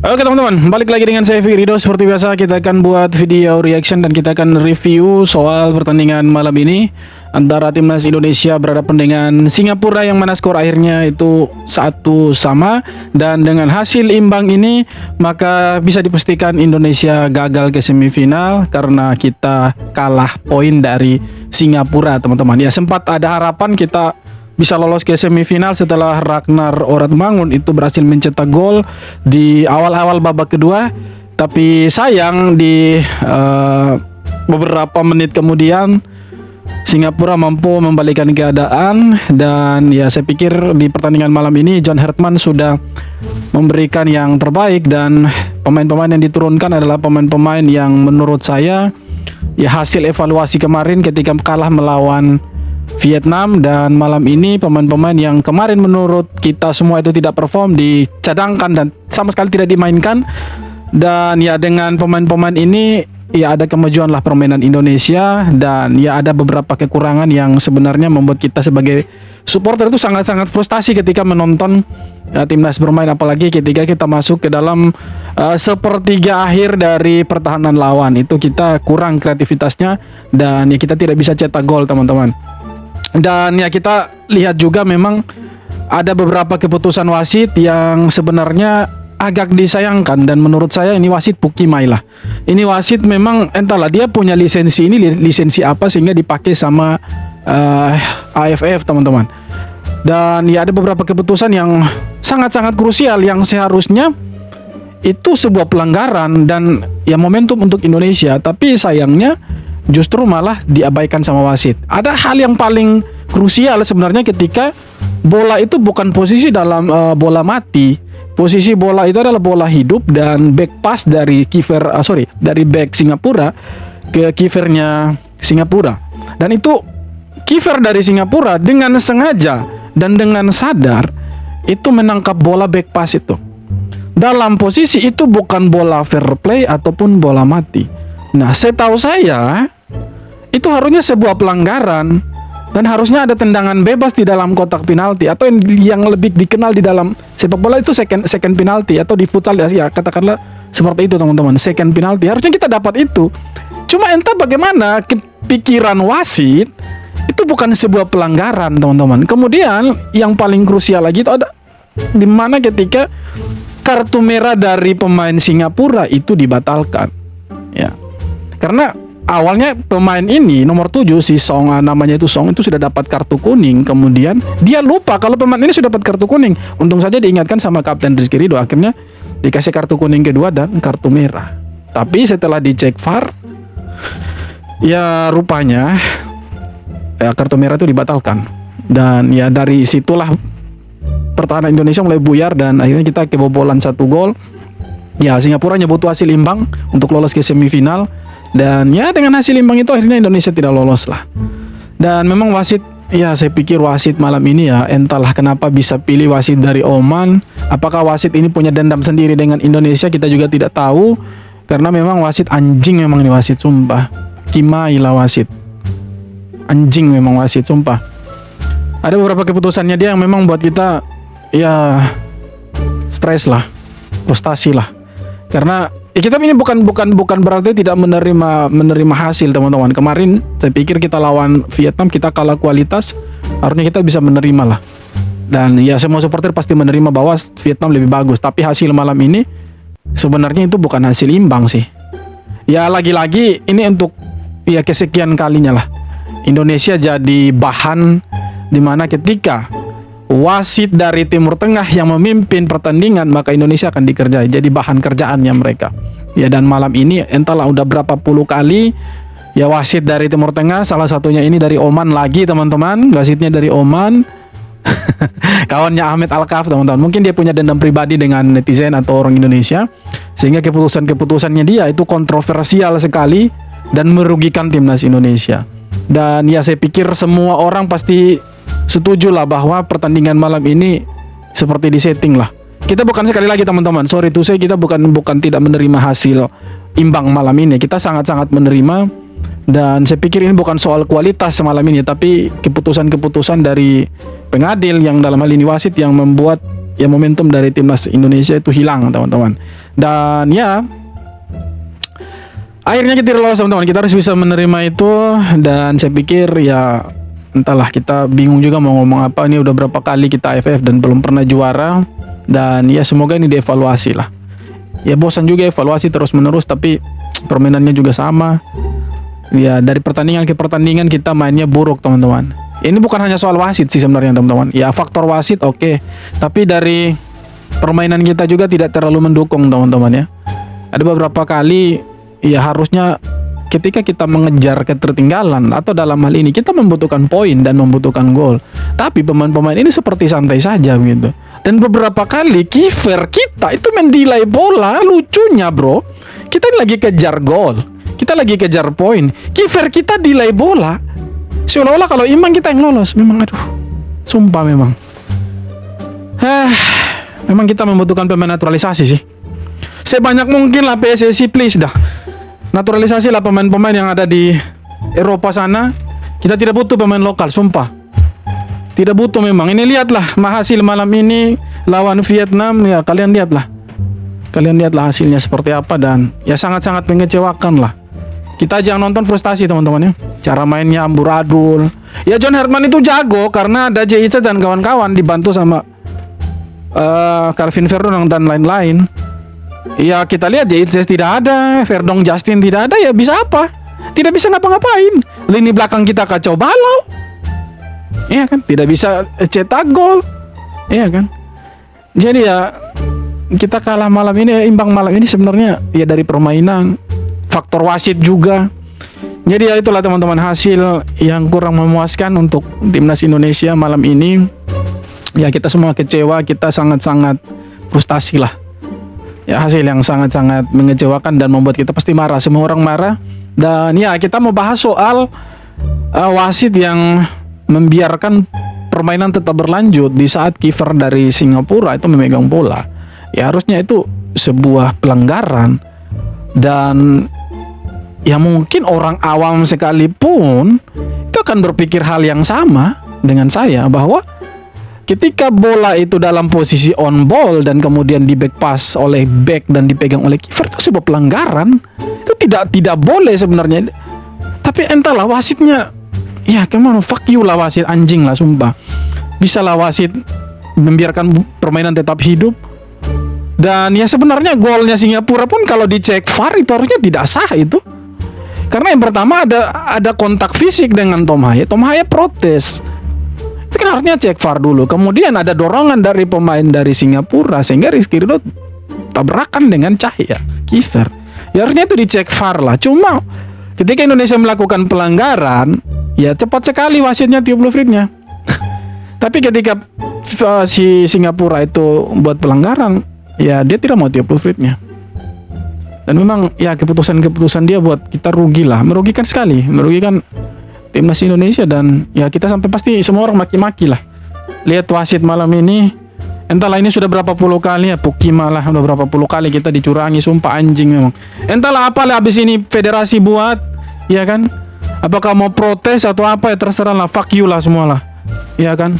Oke teman-teman, balik lagi dengan saya Fikri Ridho. Seperti biasa kita akan buat video reaction dan kita akan review soal pertandingan malam ini antara timnas Indonesia berhadapan dengan Singapura, yang mana skor akhirnya itu 1-1, dan dengan hasil imbang ini maka bisa dipastikan Indonesia gagal ke semifinal karena kita kalah poin dari Singapura, teman-teman. Ya, sempat ada harapan kita bisa lolos ke semifinal setelah Ragnar Oratmangun itu berhasil mencetak gol di awal-awal babak kedua, tapi sayang di beberapa menit kemudian Singapura mampu membalikan keadaan. Dan ya, saya pikir di pertandingan malam ini John Hartman sudah memberikan yang terbaik, dan pemain-pemain yang diturunkan adalah pemain-pemain yang menurut saya ya hasil evaluasi kemarin ketika kalah melawan Vietnam dan malam ini pemain-pemain yang kemarin menurut kita semua itu tidak perform dicadangkan dan sama sekali tidak dimainkan. Dan ya dengan pemain-pemain ini ya ada kemajuan lah permainan Indonesia, dan ya ada beberapa kekurangan yang sebenarnya membuat kita sebagai supporter itu sangat-sangat frustasi ketika menonton timnas bermain, apalagi ketika kita masuk ke dalam sepertiga akhir dari pertahanan lawan. Itu kita kurang kreativitasnya dan ya kita tidak bisa cetak gol, teman-teman. Dan ya kita lihat juga memang ada beberapa keputusan wasit yang sebenarnya agak disayangkan, dan menurut saya ini wasit Pukimai lah. Ini wasit memang entahlah dia punya lisensi ini lisensi apa sehingga dipakai sama AFF, teman-teman. Dan ya ada beberapa keputusan yang sangat-sangat krusial yang seharusnya itu sebuah pelanggaran dan ya momentum untuk Indonesia, tapi sayangnya justru malah diabaikan sama wasit. Ada hal yang paling krusial sebenarnya ketika bola itu bukan posisi dalam bola mati. Posisi bola itu adalah bola hidup, dan back pass dari dari back Singapura ke kipernya Singapura. Dan itu kiper dari Singapura dengan sengaja dan dengan sadar itu menangkap bola back pass itu. Dalam posisi itu bukan bola fair play ataupun bola mati. Nah, setahu saya itu harusnya sebuah pelanggaran dan harusnya ada tendangan bebas di dalam kotak penalti, atau yang lebih dikenal di dalam sepak bola itu second penalti, atau di futsal ya katakanlah seperti itu, teman-teman. Second penalti harusnya kita dapat itu. Cuma entah bagaimana pikiran wasit itu bukan sebuah pelanggaran, teman-teman. Kemudian yang paling krusial lagi itu ada di mana ketika kartu merah dari pemain Singapura itu dibatalkan. Ya. Karena awalnya pemain ini nomor 7 si Song, namanya itu Song, itu sudah dapat kartu kuning. Kemudian dia lupa kalau pemain ini sudah dapat kartu kuning. Untung saja diingatkan sama Kapten Rizky Ridho, akhirnya dikasih kartu kuning kedua dan kartu merah. Tapi setelah dicek VAR, ya rupanya kartu merah itu dibatalkan. Dan ya dari situlah pertahanan Indonesia mulai buyar dan akhirnya kita kebobolan 1 gol. Ya, Singapura hanya butuh hasil imbang untuk lolos ke semifinal. Dan ya dengan hasil imbang itu akhirnya Indonesia tidak lolos lah. Dan memang wasit, ya saya pikir wasit malam ini ya entahlah kenapa bisa pilih wasit dari Oman. Apakah wasit ini punya dendam sendiri dengan Indonesia, kita juga tidak tahu. Karena memang wasit anjing, memang ini wasit, sumpah. Kimai lah wasit. Anjing memang wasit, sumpah. Ada beberapa keputusannya dia yang memang buat kita ya stres lah, frustasi lah. Karena kita ini bukan berarti tidak menerima hasil, teman-teman. Kemarin saya pikir kita lawan Vietnam kita kalah kualitas, harusnya kita bisa menerima lah. Dan ya semua supporter pasti menerima bahwa Vietnam lebih bagus. Tapi hasil malam ini sebenarnya itu bukan hasil imbang sih. Ya lagi-lagi ini untuk ya kesekian kalinya lah Indonesia jadi bahan dimana ketika wasit dari Timur Tengah yang memimpin pertandingan maka Indonesia akan dikerjai, jadi bahan kerjaannya mereka. Ya dan malam ini entahlah udah berapa puluh kali ya wasit dari Timur Tengah, salah satunya ini dari Oman lagi, teman-teman. Wasitnya dari Oman. Kawannya Ahmed Al-Kaf, teman-teman. Mungkin dia punya dendam pribadi dengan netizen atau orang Indonesia sehingga keputusannya dia itu kontroversial sekali dan merugikan timnas Indonesia. Dan ya saya pikir semua orang pasti setuju lah bahwa pertandingan malam ini seperti disetting lah. Kita bukan, sekali lagi teman-teman, sorry to say, kita bukan tidak menerima hasil imbang malam ini. Kita sangat-sangat menerima, dan saya pikir ini bukan soal kualitas semalam ini, tapi keputusan-keputusan dari pengadil yang dalam hal ini wasit yang membuat ya momentum dari timnas Indonesia itu hilang, teman-teman. Dan ya akhirnya kita lolos teman-teman. Kita harus bisa menerima itu. Dan saya pikir ya entahlah, kita bingung juga mau ngomong apa. Ini udah berapa kali kita AFF dan belum pernah juara. Dan ya semoga ini dievaluasi lah. Ya bosan juga evaluasi terus menerus, tapi permainannya juga sama. Ya dari pertandingan ke pertandingan kita mainnya buruk teman-teman. Ini bukan hanya soal wasit sih sebenarnya teman-teman. Ya faktor wasit oke. Tapi dari permainan kita juga tidak terlalu mendukung teman-teman ya. Ada beberapa kali ya harusnya ketika kita mengejar ketertinggalan atau dalam hal ini kita membutuhkan poin dan membutuhkan gol, tapi pemain-pemain ini seperti santai saja gitu. Dan beberapa kali kiper kita itu mendelay bola. Lucunya bro, kita lagi kejar gol, kita lagi kejar poin, kiper kita delay bola, seolah-olah kalau imbang kita yang lolos. Memang aduh, sumpah memang memang kita membutuhkan pemain naturalisasi sih. Sebanyak mungkin lah PSSI, please dah, naturalisasi lah pemain-pemain yang ada di Eropa sana. Kita tidak butuh pemain lokal, sumpah. Tidak butuh memang. Ini lihatlah hasil malam ini lawan Vietnam ya, kalian lihatlah. Kalian lihatlah hasilnya seperti apa, dan ya sangat-sangat mengecewakan lah. Kita aja yang nonton frustasi teman-teman ya. Cara mainnya amburadul. Ya John Herman itu jago karena ada JIC dan kawan-kawan dibantu sama Calvin Verdong dan lain-lain. Ya kita lihat JIC tidak ada, Verdong Justin tidak ada, ya bisa apa? Tidak bisa ngapa-ngapain. Lini belakang kita kacau balau. Iya kan? Tidak bisa cetak gol. Iya kan? Jadi ya kita kalah malam ini, imbang malam ini sebenarnya ya dari permainan, faktor wasit juga. Jadi ya itulah teman-teman, hasil yang kurang memuaskan untuk timnas Indonesia malam ini. Ya kita semua kecewa, kita sangat-sangat frustasi lah. Ya hasil yang sangat-sangat mengecewakan dan membuat kita pasti marah, semua orang marah. Dan ya kita mau bahas soal wasit yang membiarkan permainan tetap berlanjut di saat kiper dari Singapura itu memegang bola. Ya harusnya itu sebuah pelanggaran. Dan ya mungkin orang awam sekalipun itu akan berpikir hal yang sama dengan saya, bahwa ketika bola itu dalam posisi on ball dan kemudian di back pass oleh back dan dipegang oleh kiper, itu sebuah pelanggaran. Itu tidak boleh sebenarnya. Tapi entahlah wasitnya, ya kemana, fuck you lah wasit, anjing lah sumpah. Bisa lah wasit membiarkan permainan tetap hidup. Dan ya sebenarnya golnya Singapura pun kalau dicek VAR itu harusnya tidak sah itu. Karena yang pertama ada kontak fisik dengan Tom Haye. Tom Haye protes. Itu kan harusnya cek VAR dulu. Kemudian ada dorongan dari pemain dari Singapura sehingga Rizky Ridho tabrakan dengan Cahya, kiper. Ya harusnya itu dicek VAR lah. Cuma ketika Indonesia melakukan pelanggaran, ya cepat sekali wasitnya tiup luritnya. Tapi ketika si Singapura itu buat pelanggaran, ya dia tidak mau tiup luritnya. Dan memang ya keputusan dia buat kita rugi lah, merugikan sekali, merugikan timnas Indonesia. Dan ya kita sampai pasti semua orang maki-maki lah. Lihat wasit malam ini, entahlah ini sudah berapa puluh kali ya, Pukima lah, udah berapa puluh kali kita dicurangi, sumpah anjing memang. Entahlah apalah habis ini federasi buat, ya kan? Apakah mau protes atau apa ya terserah lah, fuck you lah semua lah, ya kan?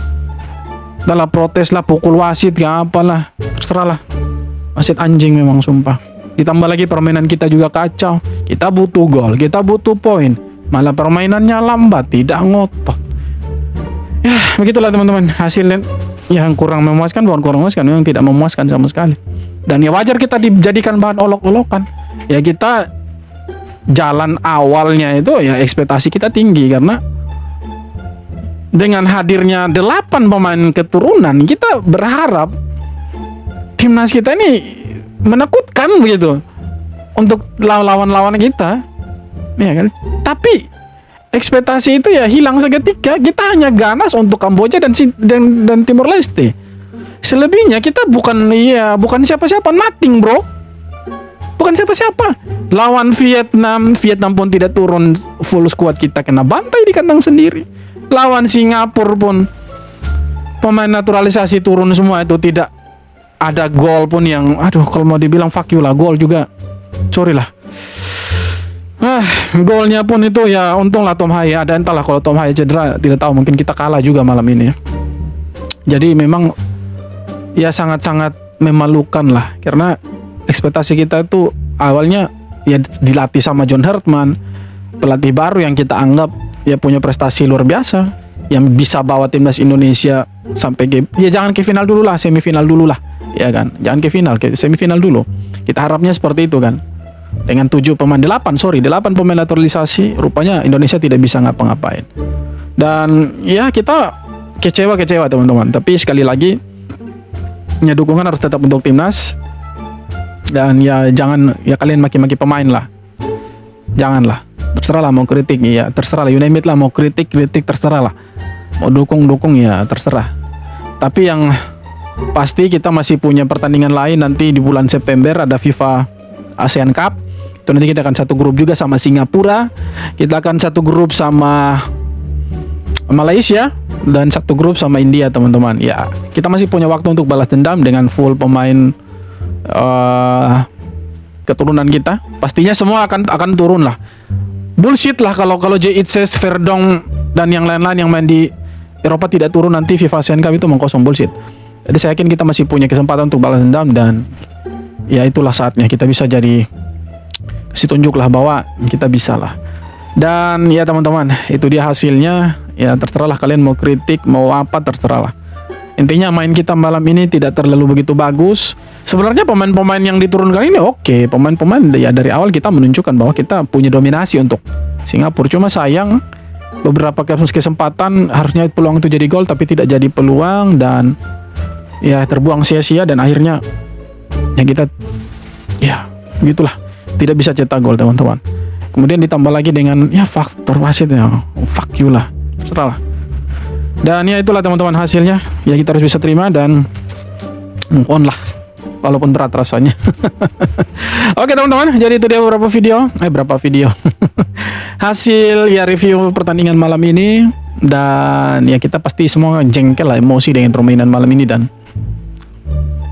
Entahlah protes lah, pukul wasit ya apalah, terserah lah. Wasit anjing memang sumpah. Ditambah lagi permainan kita juga kacau. Kita butuh gol, kita butuh poin, malah permainannya lambat, tidak ngotot. Ya begitulah teman-teman, hasilnya yang kurang memuaskan, bukan kurang memuaskan, memang tidak memuaskan sama sekali. Dan ya wajar kita dijadikan bahan olok-olokan. Ya kita jalan awalnya itu ya ekspektasi kita tinggi, karena dengan hadirnya 8 pemain keturunan, kita berharap timnas kita ini menakutkan begitu untuk lawan-lawan kita, ya kan? Tapi ekspektasi itu ya hilang seketika. Kita hanya ganas untuk Kamboja dan Timor Leste. Selebihnya kita bukan siapa-siapa, nothing bro. Bukan siapa-siapa. Lawan Vietnam pun tidak turun full squad, kita kena bantai di kandang sendiri. Lawan Singapura pun pemain naturalisasi turun semua, itu tidak ada gol pun yang kalau mau dibilang fuck you lah, gol juga sorry lah. Golnya pun itu ya untunglah Tom Haye ada, entahlah kalau Tom Haye cedera tidak tahu, mungkin kita kalah juga malam ini ya. Jadi memang ya sangat-sangat memalukan lah, karena ekspektasi kita tuh awalnya ya dilatih sama John Hartman, pelatih baru yang kita anggap ya punya prestasi luar biasa, yang bisa bawa timnas Indonesia sampai ya jangan ke final dulu lah, semifinal dulu lah, ya kan? Jangan ke final, ke semifinal dulu. Kita harapnya seperti itu kan. Dengan 8 pemain naturalisasi, rupanya Indonesia tidak bisa ngapa-ngapain. Dan ya kita kecewa teman-teman. Tapi sekali lagi, ya dukungan harus tetap untuk timnas. Dan ya jangan ya kalian maki-maki pemain lah. Janganlah. Terserah lah mau kritik ya, terserah lah, you name it lah, mau kritik terserah lah. Mau dukung ya terserah. Tapi yang pasti kita masih punya pertandingan lain nanti di bulan September, ada FIFA ASEAN Cup. Itu nanti kita akan satu grup juga sama Singapura. Kita akan satu grup sama Malaysia dan satu grup sama India, teman-teman. Ya, kita masih punya waktu untuk balas dendam dengan full pemain keturunan kita. Pastinya semua akan turun lah. Bullshit lah kalau J-Itses, Verdong dan yang lain-lain yang main di Eropa tidak turun nanti FIFA ASEAN Cup, itu mengkosong, bullshit. Jadi saya yakin kita masih punya kesempatan untuk balas dendam, dan ya itulah saatnya kita bisa kasih tunjuk lah bahwa kita bisa lah. Dan ya teman-teman, itu dia hasilnya. Ya terserah lah kalian mau kritik mau apa, terserah lah. Intinya main kita malam ini tidak terlalu begitu bagus. Sebenarnya pemain-pemain yang diturunkan ini oke. Pemain-pemain ya dari awal kita menunjukkan bahwa kita punya dominasi untuk Singapura. Cuma sayang beberapa kesempatan harusnya peluang itu jadi gol tapi tidak jadi peluang, dan ya terbuang sia-sia, dan akhirnya ya kita ya gitulah, tidak bisa cetak gol, teman-teman. Kemudian ditambah lagi dengan ya faktor wasit ya, fuck you lah, terserah lah. Dan ya itulah teman-teman hasilnya. Ya kita harus bisa terima dan move on lah, walaupun berat rasanya. Oke teman-teman, jadi itu dia beberapa video hasil ya review pertandingan malam ini. Dan ya kita pasti semua jengkel lah, emosi dengan permainan malam ini. Dan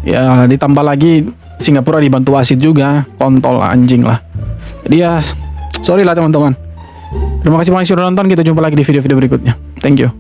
ya ditambah lagi Singapura dibantu wasit juga, kontol anjing lah. Jadi ya sorry lah teman-teman. Terima kasih banyak sudah nonton. Kita jumpa lagi di video-video berikutnya. Thank you.